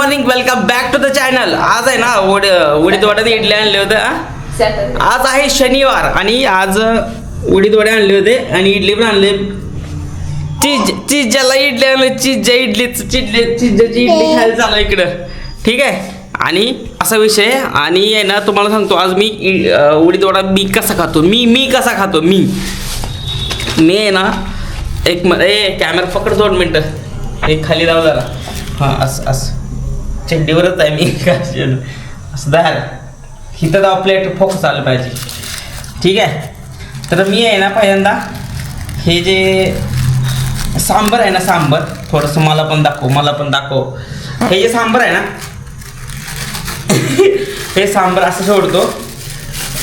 Morning, welcome back to the channel. आज आहे ना उडीद वड्यात इडली आणले होते. आज आहे शनिवार आणि आज उडीद वडे आणले होते आणि इडली पण आणले. चीज ज्याला इडली आणले, चीजच्या चीजची इडली खायला चालू इकडं. ठीक आहे. आणि असा विषय आणि आहे ना, तुम्हाला सांगतो आज मी उडीद वडा मी कसा खातो. मी कसा खातो. मी आहे ना, एक कॅमेरा पकड 2 मिनटं. एक खाली जाऊ जरा. हां असं चड्डीवरच आहे मी. असं दार इथं जाऊ, प्लेट फोकस आलं पाहिजे. ठीक आहे. तर मी आहे ना, पहिल्यांदा हे जे सांबर आहे ना, सांबर थोडंसं मला पण दाखव. हे जे सांबर आहे ना, हे सांबर असं सोडतो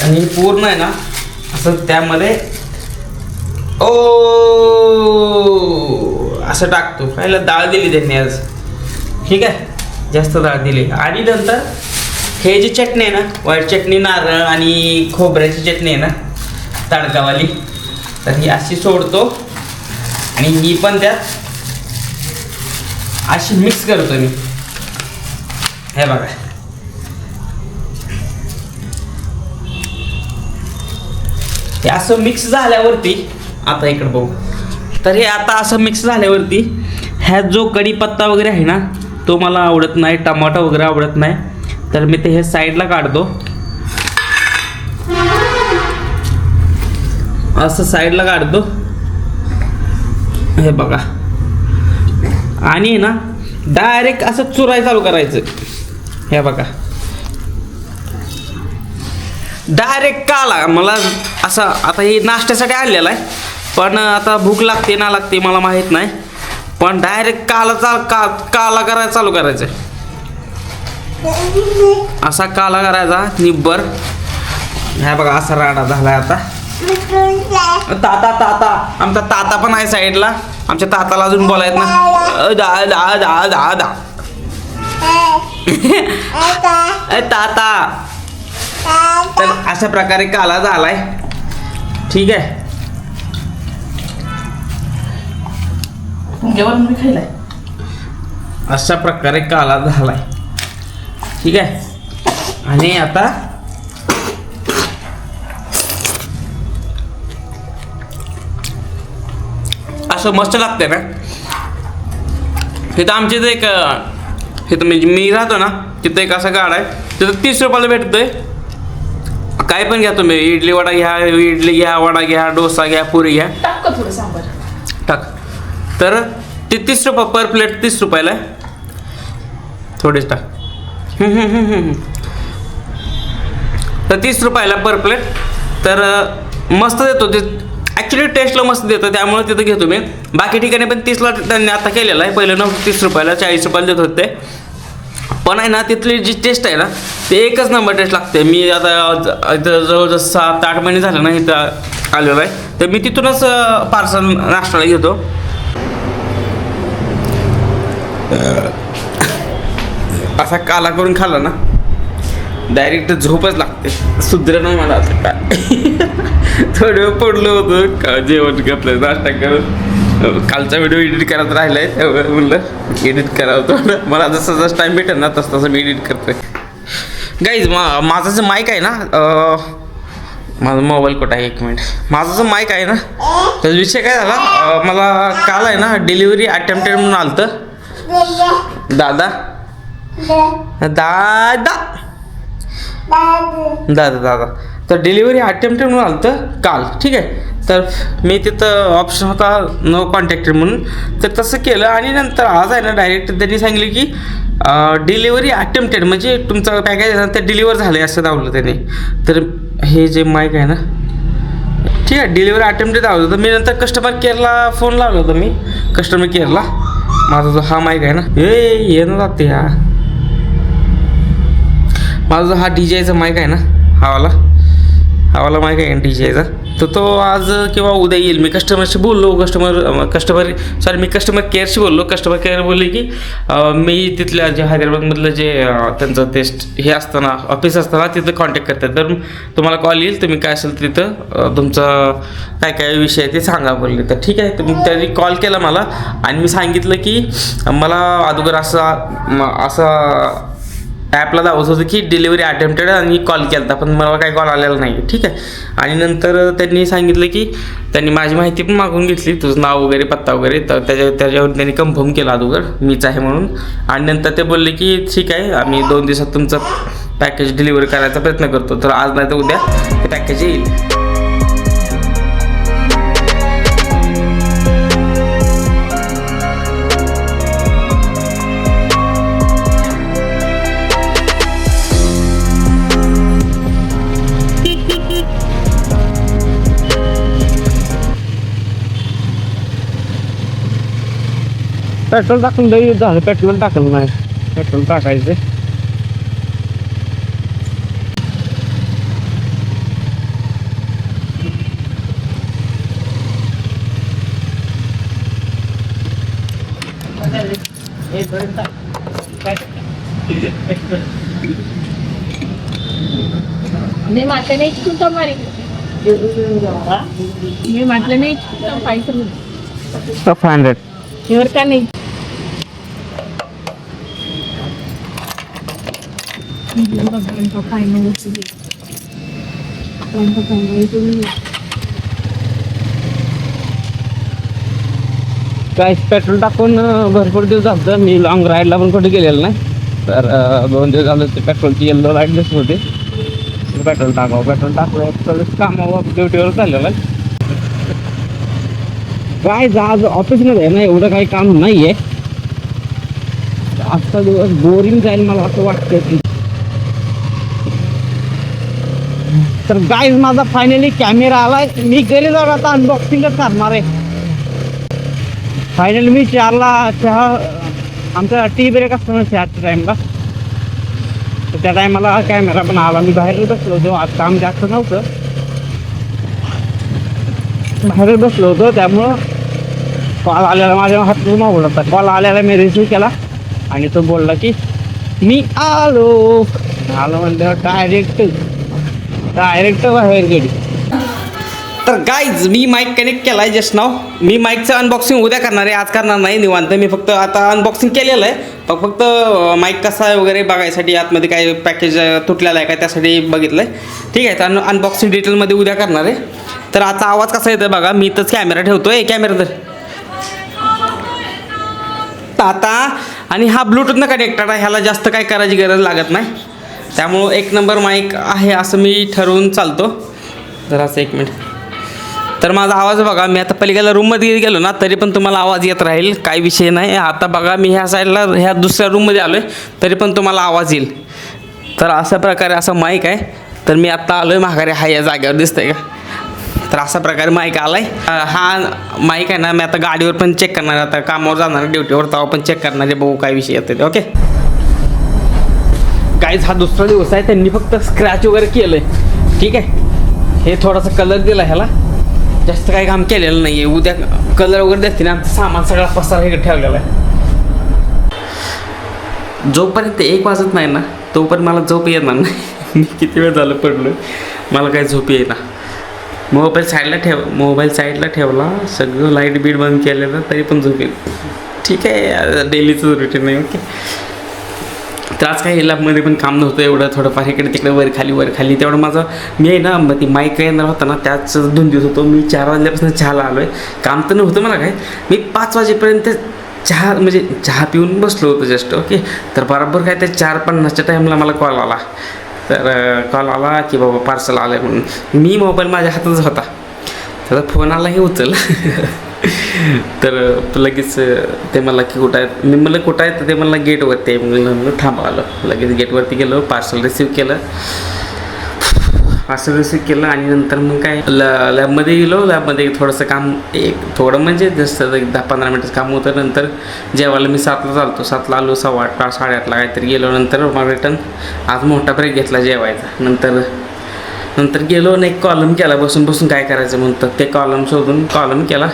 आणि पूर्ण आहे ना असं त्यामध्ये असं टाकतो. पहिला डाळ दिली त्यांनी आज. ठीक आहे. जास्त डाळ दिली आणि नंतर हे जी चटणी आहे ना, व्हाईट चटणी, नारळ आणि खोबऱ्याची चटणी आहे ना, तडकावाली, तर ही अशी सोडतो आणि ही पण त्यात अशी मिक्स करतो मी. हे बघा, हे असं मिक्स झाल्यावरती आता इकडे बघू. तर हे आता असं मिक्स झाल्यावरती ह्यात जो कढीपत्ता वगैरे आहे ना, तो मला आवडत नाही, टमाटा वगैरे आवडत नाही, तर मी ते हे साईडला काढतो. असं साईडला काढतो. हे बघा. आणि ना डायरेक्ट असं चुराय चालू करायचं. हे बघा, डायरेक्ट काला. मला असं आता हे नाश्त्यासाठी आणलेलं आहे, पण आता भूक लागते ना लागते मला माहीत नाही, पण डायरेक्ट काला करायला चालू करायचं. असा काला करायचा निब्बर. ह्या बघा असा राडा झालाय आता. ताता आमचा ताता पण आहे साईडला. आमच्या ताताला अजून बोलायत ना, दा ताता. तर अशा प्रकारे काला झालाय. ठीक आहे. जेवण मी खायलाय. अशा प्रकारे काला झालाय. ठीक आहे. आणि आता असं मस्त लागतंय ना. इथं आमच्या इथं एक इथं म्हणजे मी राहतो ना, तिथं एक असा गाडा आहे. तिथं 30 रुपयाला भेटतोय. काय पण घ्या तुम्ही. इडली वडा घ्या, इडली घ्या, वडा घ्या, डोसा घ्या, पुरी घ्या. टाक थोडं सांबार टाक. तर ते 30 रुपये पर प्लेट. 30 रुपयाला आहे. थोडेच टाक. तर 30 रुपयाला पर प्लेट. तर मस्त देतो ते. ॲक्च्युली टेस्टला मस्त देतं, त्यामुळे तिथं घेतो मी. बाकी ठिकाणी पण 30ला त्यांनी आता केलेलं आहे. पहिलं नव्हतं 30 रुपयाला, 40 रुपयाला देत होते. पण आहे ना, तिथली जी टेस्ट आहे ना, ते एकच नंबर टेस्ट लागते. मी आता इथं जवळजवळ 7-8 महिने झाले ना इथं आलेलो आहे, तर मी तिथूनच पार्सल नाश्त्याला घेतो. असा काला करून खाल्ला ना, डायरेक्ट झोपच लागते. सुधर नाही मला असं काय. थोडं वेळ पडलो होतो जेवण आपलं नाश्ता करून. कालचा व्हिडिओ एडिट करत राहिलाय, त्यामुळे म्हणलं एडिट करावं थोडं. मला जसं टाईम भेटेल ना तसं मी एडिट करतोय. गाईज माझा जो माईक आहे ना, माझा मोबाईल कुठं आहे, 1 मिनिट. माझा जो माईक आहे ना, त्याचा विषय काय झाला, मला काल आहे ना डिलिव्हरी अटेम्प्टेड म्हणून आलतं. दादा तर डिलिव्हरी अटेम्प्टेड म्हणून आलतं काल. ठीक आहे. तर मी तिथं ऑप्शन होता नो कॉन्टॅक्टेड म्हणून, तर तसं केलं. आणि नंतर आज आहे ना डायरेक्ट त्यांनी सांगितलं की डिलिव्हरी अटेम्प्टेड म्हणजे तुमचं पॅकेज आहे ना, ते डिलिव्हर झालं आहे असं दावलं त्याने. तर हे जे माईक आहे ना, ठीक आहे, डिलिव्हरी अटेम्प्टेड दावलं. तर मी नंतर कस्टमर केअरला फोन लावला होता. मी कस्टमर केअरला. माझा जो हा माईक आहे ना, ये ना जाते. माझा जो हा DJI चा माईक आहे ना, हावाला माईक आहे DJI चा, तर तो आज किंवा उद्या येईल. मी कस्टमरशी बोललो, मी कस्टमर केअरशी बोललो. कस्टमर केअर बोलले की मी तिथल्या जे हैदराबादमधलं जे त्यांचं टेस्ट हे असतं ना, ऑफिस असतं ना, तिथं कॉन्टॅक्ट करतात. तर तुम्हाला कॉल येईल, तुम्ही काय असेल तिथं तुमचं काय काय विषय आहे ते सांगा बोलले. तर ठीक आहे. तर त्यांनी कॉल केला मला आणि मी सांगितलं की मला अगोदर असा ॲपला दाखवत होतं की डिलिव्हरी अटेम्प्टेड आणि कॉल केला होता, पण मला काही कॉल आलेला नाही. ठीक आहे. आणि नंतर त्यांनी सांगितलं की त्यांनी माझी माहिती पण मागून घेतली, तुझं नाव वगैरे पत्ता वगैरे. तर त्याच्यावर त्यांनी कन्फर्म केलं अगोदर मीच आहे म्हणून. आणि नंतर ते बोलले की ठीक आहे, आम्ही 2 दिवसात तुमचं पॅकेज डिलिव्हरी करायचा प्रयत्न करतो. तर आज नाही तर उद्या ते पॅकेज येईल. पेट्रोल टाकून लई झालं, पेट्रोल टाकलं नाही. पेट्रोल टाकायचं. मी म्हटलं नाही तुमचा मारी, मी म्हटलं नाही पाहिजे 500 एवढं का नाही. काय पेट्रोल टाकून भरपूर दिवस झालं. मी लॉंग राईडला पण कुठे गेलेलं नाही. तर 2 दिवस झालं ते पेट्रोलची येल्लो लाईट दिसत होती. पेट्रोल टाकलं कामावर ड्युटीवर चाललेलं आहे. काय आज ऑफिसमध्ये आहे ना, एवढं काही काम नाही आहे. आजचा दिवस बोरिंग जाईल मला असं वाटतं. तर गाईज माझा फायनली कॅमेरा आलाय. मी गेलेलो आता अनबॉक्सिंगच करणार आहे. फायनली मी चहा आमचा टी ब्रेक असतो ना चहाच्या टाईमला, तर त्या टायमाला कॅमेरा पण आला. मी बाहेर बसलो होतो, आज काम जास्त नव्हतं, बाहेर बसलो होतो. त्यामुळं कॉल आलेला माझ्या हातून मागवला होता. कॉल आलेला मी रिसिव्ह केला आणि तो बोलला की मी आलो म्हणल्यावर डायरेक्ट बाहेर गेली. तर गाईज मी माईक कनेक्ट केला आहे जस्ट नाव. मी माईकचं अनबॉक्सिंग उद्या करणार आहे, आज करणार नाही, निवांत. मी फक्त आता अनबॉक्सिंग केलेलं आहे. फक्त माईक कसा आहे वगैरे बघायसाठी, आतमध्ये काय पॅकेज तुटलेलं आहे काय त्यासाठी बघितलं आहे. ठीक आहे. तर अनबॉक्सिंग डिटेलमध्ये उद्या करणार आहे. तर आता आवाज कसा येतो बघा. मी इथंच कॅमेरा ठेवतो आहे, कॅमेरा तर आता. आणि हा ब्लूटूथनं कनेक्टेड आहे, ह्याला जास्त काय करायची गरज लागत नाही. त्यामुळं 1 नंबर माईक आहे असं मी ठरवून चालतो. जरासं 1 मिनिट. तर माझा आवाज बघा, मी आता पलीकडल्या रूममध्ये गेलो ना तरी पण तुम्हाला आवाज येत राहील, काही विषय नाही. आता बघा मी ह्या साईडला ह्या दुसऱ्या रूममध्ये आलो आहे तरी पण तुम्हाला आवाज येईल. तर अशा प्रकारे असा माईक आहे. तर मी आत्ता आलो आहे माघारी, हा या जागेवर दिसतंय का. तर अशा प्रकारे माईक आला आहे. हा माईक आहे ना, मी आता गाडीवर पण चेक करणार आहे. आता कामावर जाणार ड्युटीवर, तेव्हा पण चेक करणार आहे, बघू काय विषय येतो ते. ओके गाईज, हा दुसरा दिवस आहे. त्यांनी फक्त स्क्रॅच वगैरे केलं आहे. ठीक आहे. हे थोडासा कलर दिला ह्याला, जास्त काही काम केलेलं नाही आहे. उद्या कलर वगैरे देते ना, सामान सगळा पसारा हे ठेवलेला आहे. जोपर्यंत 1 वाजत नाही ना तोपर्यंत मला झोप येणार नाही. मी किती वेळ झालं पडलो, मला काही झोप येईना. मोबाईल साईडला ठेवला, सगळं लाईट बीट बंद केलेलं तरी पण झोप येईल. ठीक आहे, डेलीचं रुटीन आहे. ओके. तर आज काही लॅबमध्ये पण काम नव्हतं एवढं, थोडंफार इकडे तिकडे वर खाली तेवढं माझं. मी आहे ना ती माईक येणार होता ना त्याच धुंदीत होतो. मी 4 वाजल्यापासून चहाला आलो आहे. काम तर नव्हतं मला काय, मी 5 वाजेपर्यंत चहा पिऊन बसलो होतो जस्ट. ओके. तर बरोबर काय त्या 4:50च्या टाईमला मला कॉल आला. तर कॉल आला की बाबा पार्सल आलं आहे म्हणून. मी मोबाईल माझ्या हातातच होता, त्याचा फोन आला हे उचल. तर लगेच ते मला की कुठं आहेत, मी म्हणलं कुठं आहे, तर ते मला गेटवरती आहे. म्हणलं थांबा आलं. लगेच गेटवरती गेलो, पार्सल रिसीव केलं आणि नंतर मग काय लॅबमध्ये गेलो. लॅबमध्ये थोडंसं काम, थोडं म्हणजे जसं 10-15 मिनिटचं काम होतं. नंतर जेवायला मी 7ला चालतो, 7ला आलो, 7:15 8:30ला काहीतरी गेलो. नंतर मग रिटर्न आज मोठा ब्रेक घेतला जेवायचा. नंतर नंतर गेलो आणि एक कॉलम केला, बसून बसून काय करायचं म्हणतात ते कॉलम शोधून कॉलम केला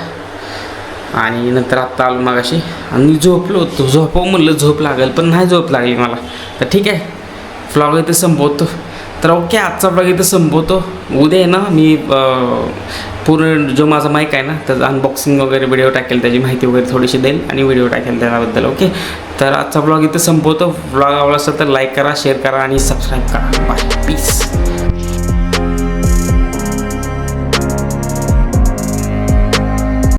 आणि नंतर आत्ता आलो मागाशी आणि झोपलो होतो. झोपावं म्हणलं झोप लागेल पण नाही झोप लागली मला. तर ठीक आहे, व्लॉग इथे संपवतो. तर ओके, आजचा व्लॉग इथे संपवतो. उद्या आहे ना मी पूर्ण जो माझा माईक आहे ना त्याचं अनबॉक्सिंग वगैरे व्हिडिओ टाकेल, त्याची माहिती वगैरे थोडीशी देईल आणि व्हिडिओ टाकेल त्याबद्दल. ओके, तर आजचा व्लॉग इथे संपवतो. व्लॉग आवडला असेल तर लाईक करा, शेअर करा आणि सबस्क्राईब करा. Bye, piece.